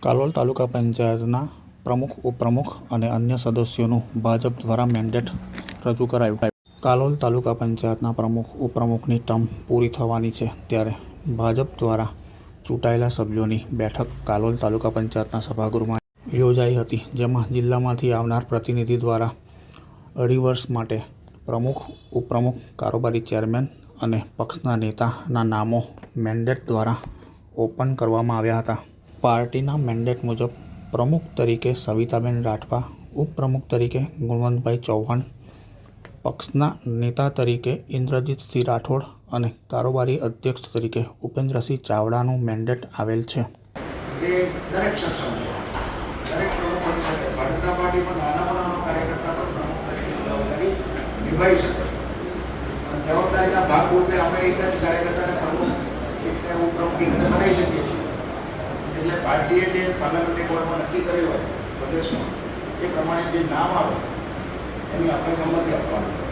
કાલોલ તાલુકા પંચાયતના પ્રમુખ, ઉપપ્રમુખ અને અન્ય સદસ્યોનું ભાજપ દ્વારા મેન્ડેટ રજૂ કરાયું. કાલોલ તાલુકા પંચાયતના પ્રમુખ, ઉપપ્રમુખની ટર્મ પૂરી થવાની છે ત્યારે ભાજપ દ્વારા ચૂંટાયેલા સભ્યોની બેઠક કાલોલ તાલુકા પંચાયતના સભાગૃહમાં યોજાઈ હતી, જેમાં જિલ્લામાંથી આવનાર પ્રતિનિધિ દ્વારા 2.5 વર્ષ માટે પ્રમુખ, ઉપપ્રમુખ, કારોબારી ચેરમેન અને પક્ષના નેતાના નામો મેન્ડેટ દ્વારા ઓપન કરવામાં આવ્યા હતા. પાર્ટીના મેન્ડેટ મુજબ પ્રમુખ તરીકે સવિતાબેન રાઠવા, ઉપપ્રમુખ તરીકે ગુણવંતભાઈ ચૌહાણ, પક્ષના નેતા તરીકે ઇન્દ્રજીતસિંહ રાઠોડ અને કારોબારી અધ્યક્ષ તરીકે ઉપેન્દ્રસિંહ ચાવડાનું મેન્ડેટ આવેલ છે. એ દરેક સક્ષમ છે. દરેક પ્રમુખ બની શકે. ભારતીય જનતા પાર્ટીમાં નાના કાર્યકર્તા પણ પ્રમુખ તરીકે જવાબદારી નિભાવી શકે. અને જવાબદારીના ભાગરૂપે અમે એક જ કાર્યકર્તાને પ્રમુખ ઉપપ્રમુખ બનાવી શકીએ છીએ. એટલે પાર્ટીએ જે પાર્લામેન્ટરી બોર્ડમાં નક્કી કર્યું હોય પ્રદેશમાં, એ પ્રમાણે જે નામ આવે એની આપણે સંમતિ આપવાની.